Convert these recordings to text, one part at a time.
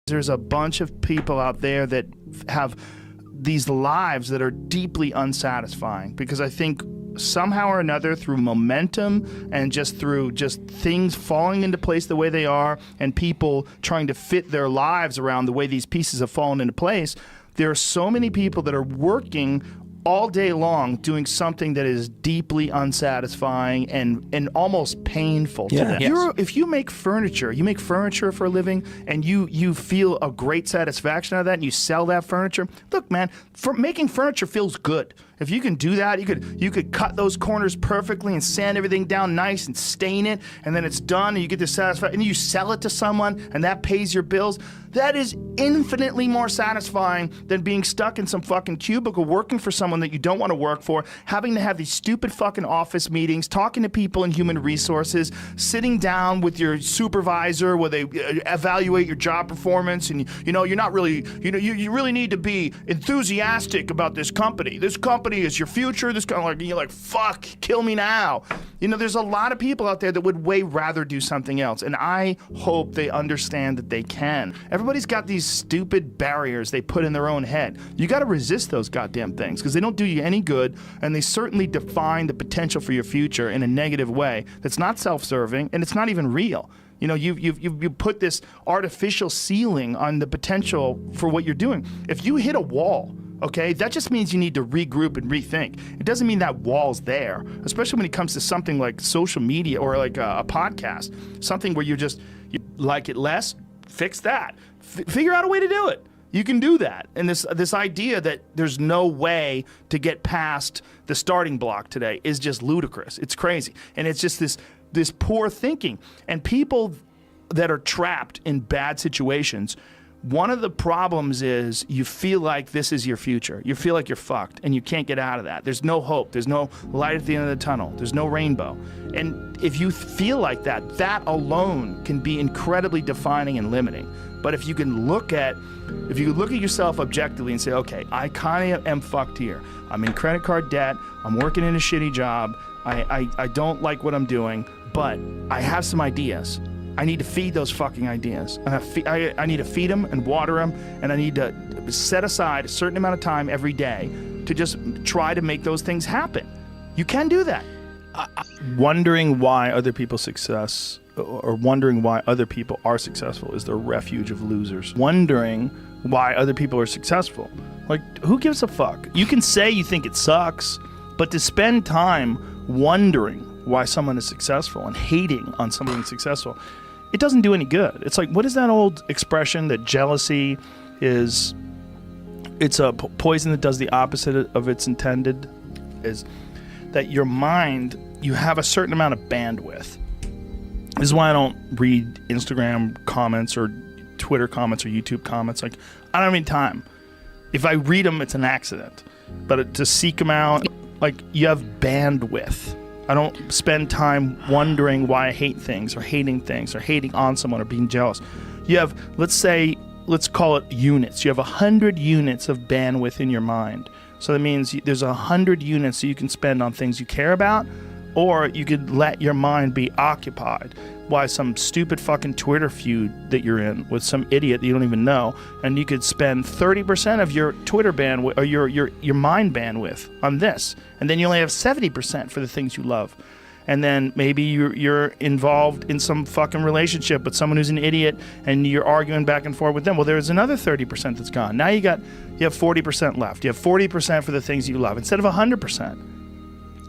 There's a bunch of people out there that have these lives that are deeply unsatisfying because I think somehow or another through momentum and just through just things falling into place the way they are and people trying to fit their lives around the way these pieces have fallen into place, there are so many people that are working all day long doing something that is deeply unsatisfying and almost painful to them. Yes. If you make furniture for a living and you feel a great satisfaction out of that and you sell that furniture, look man, making furniture feels good. If you can do that, you could cut those corners perfectly and sand everything down nice and stain it, and then it's done and you get the satisfaction and you sell it to someone and that pays your bills. That is infinitely more satisfying than being stuck in some fucking cubicle working for someone that you don't want to work for, having to have these stupid fucking office meetings, talking to people in human resources, sitting down with your supervisor where they evaluate your job performance and you're not really, you really need to be enthusiastic about this company. This company is your future. This kind of like, you're like, fuck, kill me now. There's a lot of people out there that would way rather do something else, and I hope they understand that they can. Everybody's got these stupid barriers they put in their own head. You got to resist those goddamn things because they don't do you any good, and they certainly define the potential for your future in a negative way that's not self-serving and it's not even real. You put this artificial ceiling on the potential for what you're doing. If you hit a wall, okay, that just means you need to regroup and rethink. It doesn't mean that wall's there, especially when it comes to something like social media or like a podcast, something where you like it less, fix that. Figure out a way to do it. You can do that. And this idea that there's no way to get past the starting block today is just ludicrous. It's crazy. And it's just this poor thinking. And people that are trapped in bad situations, one of the problems is you feel like this is your future. You feel like you're fucked and you can't get out of that. There's no hope. There's no light at the end of the tunnel. There's no rainbow. And if you feel like that, that alone can be incredibly defining and limiting. But if you look at yourself objectively and say, okay, I kind of am fucked here. I'm in credit card debt. I'm working in a shitty job. I don't like what I'm doing, but I have some ideas. I need to feed those fucking ideas. I need to feed them and water them, and I need to set aside a certain amount of time every day to just try to make those things happen. You can do that. Wondering why other people's success or wondering why other people are successful is the refuge of losers. Wondering why other people are successful. Like, who gives a fuck? You can say you think it sucks, but to spend time wondering why someone is successful and hating on someone who's successful, it doesn't do any good. It's like, what is that old expression that jealousy is, it's a poison that does the opposite of its intended, is that your mind, you have a certain amount of bandwidth. This is why I don't read Instagram comments or Twitter comments or YouTube comments. Like, I don't have any time. If I read them, it's an accident. But to seek them out, like, you have bandwidth. I don't spend time wondering why I hate things or hating on someone or being jealous. You have, let's call it units. You have 100 units of bandwidth in your mind. So that means there's 100 units that you can spend on things you care about, or you could let your mind be occupied by some stupid fucking Twitter feud that you're in with some idiot that you don't even know, and you could spend 30% of your Twitter bandwidth or your mind bandwidth on this, and then you only have 70% for the things you love. And then maybe you're involved in some fucking relationship with someone who's an idiot and you're arguing back and forth with them. Well, there's another 30% that's gone. Now you have 40% left. You have 40% for the things you love instead of 100%.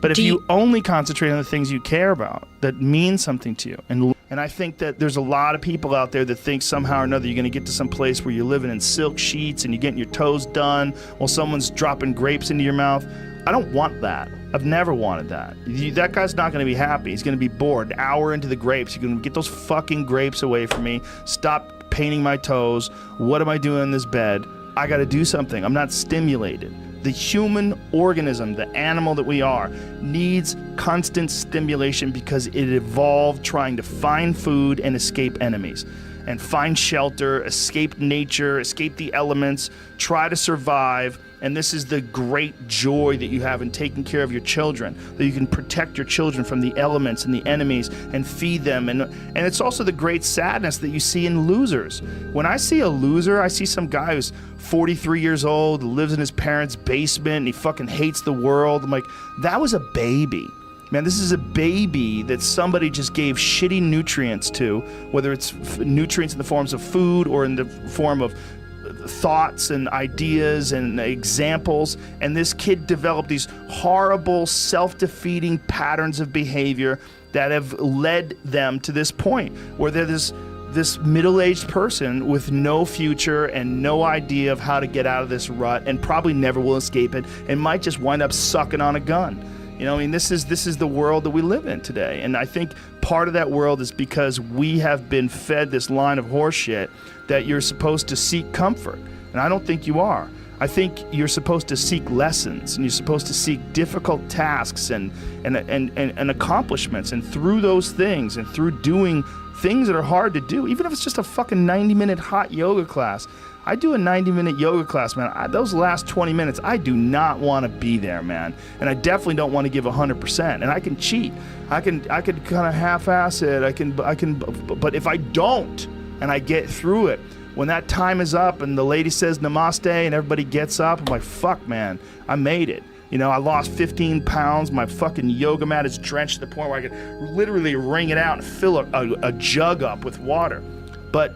But if you only concentrate on the things you care about that mean something to you, and I think that there's a lot of people out there that think somehow or another you're going to get to some place where you're living in silk sheets and you're getting your toes done while someone's dropping grapes into your mouth. I don't want that. I've never wanted that. That guy's not going to be happy. He's going to be bored. An hour into the grapes, you're going to get those fucking grapes away from me. Stop painting my toes. What am I doing in this bed? I got to do something. I'm not stimulated. The human organism, the animal that we are, needs constant stimulation because it evolved trying to find food and escape enemies, and find shelter, escape nature, escape the elements, try to survive, And this is the great joy that you have in taking care of your children, that you can protect your children from the elements and the enemies and feed them. And it's also the great sadness that you see in losers. When I see a loser, I see some guy who's 43 years old, lives in his parents' basement, and he fucking hates the world. I'm like, that was a baby. Man, this is a baby that somebody just gave shitty nutrients to, whether it's nutrients in the forms of food or in the form of thoughts and ideas and examples, and this kid developed these horrible self-defeating patterns of behavior that have led them to this point where they're this middle-aged person with no future and no idea of how to get out of this rut, and probably never will escape it, and might just wind up sucking on a gun. You know, I mean, this is the world that we live in today. And I think part of that world is because we have been fed this line of horseshit that you're supposed to seek comfort. And I don't think you are. I think you're supposed to seek lessons, and you're supposed to seek difficult tasks and accomplishments. And through those things, and through doing things that are hard to do, even if it's just a fucking 90-minute hot yoga class. I do a 90-minute yoga class, man. Those last 20 minutes, I do not want to be there, man. And I definitely don't want to give 100%. And I can cheat. I can kind of half-ass it. But if I don't, and I get through it, when that time is up and the lady says namaste and everybody gets up, I'm like, fuck, man, I made it. You know, I lost 15 pounds. My fucking yoga mat is drenched to the point where I could literally wring it out and fill a jug up with water. But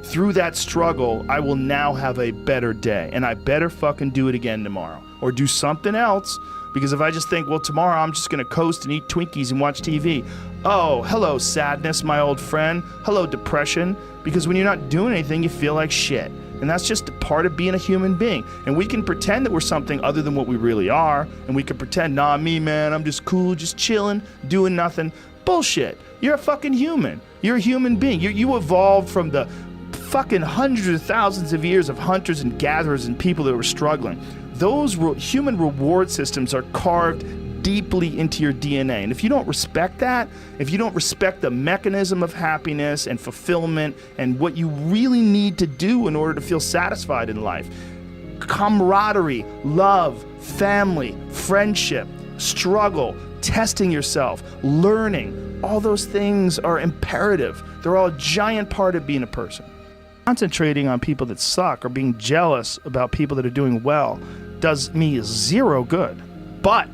through that struggle, I will now have a better day, and I better fucking do it again tomorrow or do something else, because if I just think, well, tomorrow I'm just going to coast and eat Twinkies and watch TV. Oh, hello, sadness, my old friend. Hello, depression. Because when you're not doing anything, you feel like shit. And that's just a part of being a human being. And we can pretend that we're something other than what we really are. And we can pretend, nah, me, man, I'm just cool, just chilling, doing nothing. Bullshit. You're a fucking human. You're a human being. You evolved from the fucking hundreds of thousands of years of hunters and gatherers and people that were struggling. Those human reward systems are carved deeply into your DNA. And if you don't respect that, if you don't respect the mechanism of happiness and fulfillment and what you really need to do in order to feel satisfied in life, camaraderie, love, family, friendship, struggle, testing yourself, learning, all those things are imperative. They're all a giant part of being a person. Concentrating on people that suck or being jealous about people that are doing well does me zero good. But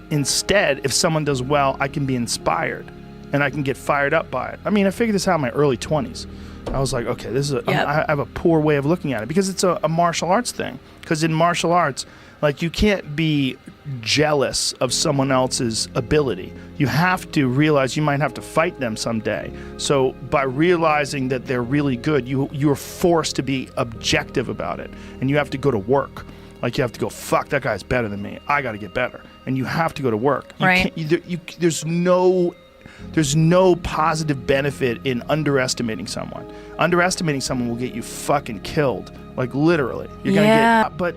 instead, if someone does well, I can be inspired and I can get fired up by it. I mean, I figured this out in my early 20s. I was like, okay, this is I have a poor way of looking at it because it's a martial arts thing. Because in martial arts, like, you can't be jealous of someone else's ability. You have to realize you might have to fight them someday. So by realizing that they're really good, you're forced to be objective about it. And you have to go to work. Like, you have to go, fuck, that guy's better than me. I got to get better. And you have to go to work. Right. There's no positive benefit in underestimating someone. Underestimating someone will get you fucking killed. Like, literally. You're going to get... But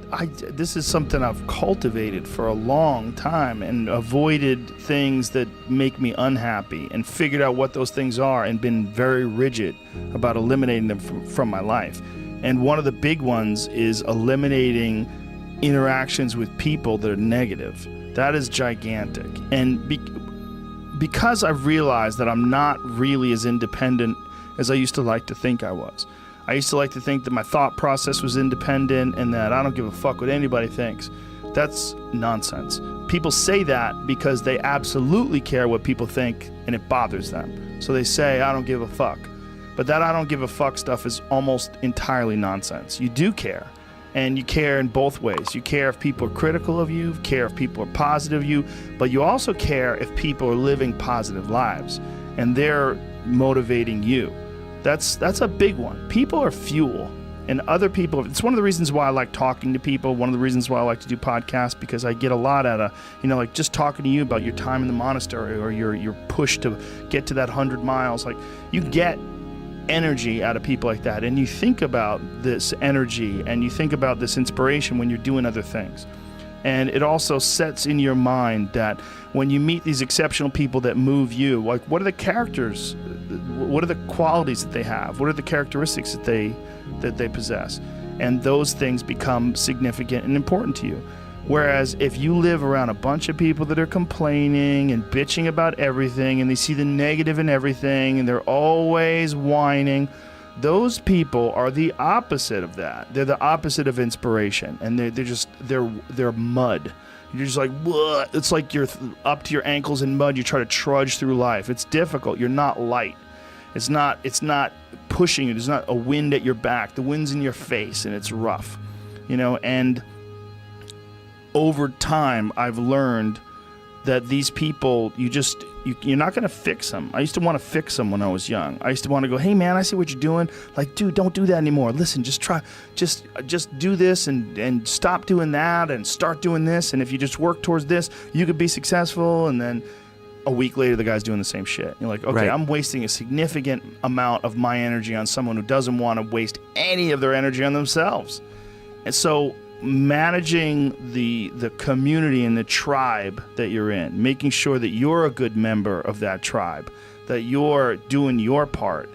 this is something I've cultivated for a long time and avoided things that make me unhappy and figured out what those things are and been very rigid about eliminating them from my life. And one of the big ones is eliminating interactions with people that are negative. That is gigantic. And because I've realized that I'm not really as independent as I used to like to think I was. I used to like to think that my thought process was independent and that I don't give a fuck what anybody thinks. That's nonsense. People say that because they absolutely care what people think and it bothers them. So they say, I don't give a fuck. But that I don't give a fuck stuff is almost entirely nonsense. You do care. And you care in both ways. You care if people are critical of you, care if people are positive of you, but you also care if people are living positive lives and they're motivating you. That's a big one. People are fuel, and other people, it's one of the reasons why I like talking to people, one of the reasons why I like to do podcasts, because I get a lot out of, like just talking to you about your time in the monastery or your push to get to that 100 miles. Like, you get energy out of people like that, and you think about this energy and you think about this inspiration when you're doing other things. And it also sets in your mind that when you meet these exceptional people that move you, like, what are the characters, what are the qualities that they have, what are the characteristics that they possess? and those things become significant and important to you. Whereas if you live around a bunch of people that are complaining and bitching about everything, and they see the negative in everything, and they're always whining, those people are the opposite of that. They're the opposite of inspiration, and they're mud. You're just like, what? It's like you're up to your ankles in mud. You try to trudge through life. It's difficult. You're not light. It's not pushing you. There's not a wind at your back. The wind's in your face, and it's rough, and over time, I've learned that these people, you're not going to fix them. I used to want to fix them when I was young. I used to want to go, hey man, I see what you're doing. Like, dude, don't do that anymore. Listen, just do this and stop doing that and start doing this. And if you just work towards this, you could be successful. And then a week later, the guy's doing the same shit. You're like, okay, right. I'm wasting a significant amount of my energy on someone who doesn't want to waste any of their energy on themselves. And so managing the community and the tribe that you're in, making sure that you're a good member of that tribe, that you're doing your part,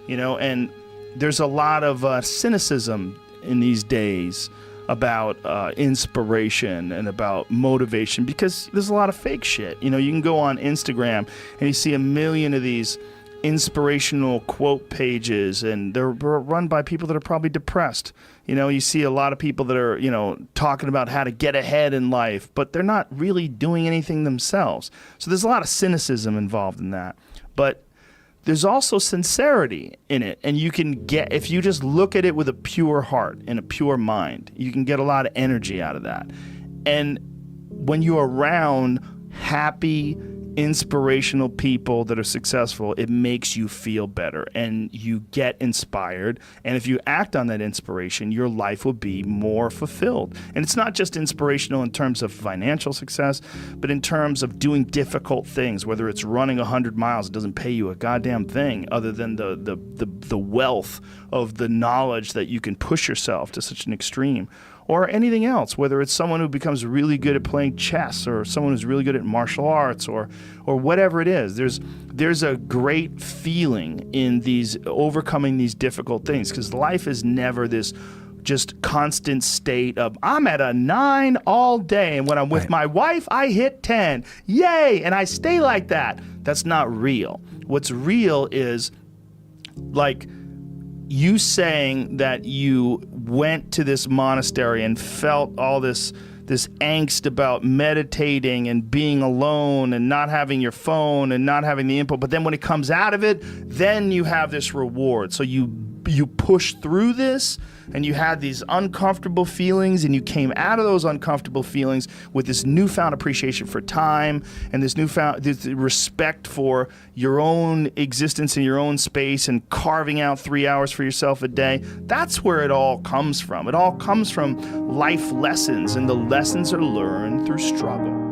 and there's a lot of cynicism in these days about inspiration and about motivation, because there's a lot of fake shit. You can go on Instagram and you see a million of these inspirational quote pages, and they're run by people that are probably depressed. You see a lot of people that are, talking about how to get ahead in life, but they're not really doing anything themselves. So there's a lot of cynicism involved in that. But there's also sincerity in it. And you can get, if you just look at it with a pure heart and a pure mind, you can get a lot of energy out of that. And when you're around happy, inspirational people that are successful, it makes you feel better and you get inspired. And if you act on that inspiration, your life will be more fulfilled. And it's not just inspirational in terms of financial success, but in terms of doing difficult things, whether it's running 100 miles, it doesn't pay you a goddamn thing other than the wealth of the knowledge that you can push yourself to such an extreme. Or anything else, whether it's someone who becomes really good at playing chess, or someone who's really good at martial arts, or whatever it is. There's a great feeling in these overcoming these difficult things, because life is never this just constant state of I'm at a 9 all day, and when I'm with my wife, I hit 10. Yay! And I stay like that. That's not real. What's real is like you saying that you went to this monastery and felt all this angst about meditating and being alone and not having your phone and not having the input, but then when it comes out of it, then you have this reward. So you push through this, and you had these uncomfortable feelings, and you came out of those uncomfortable feelings with this newfound appreciation for time and this respect for your own existence in your own space and carving out 3 hours for yourself a day. That's where it all comes from. It all comes from life lessons, and the lessons are learned through struggle.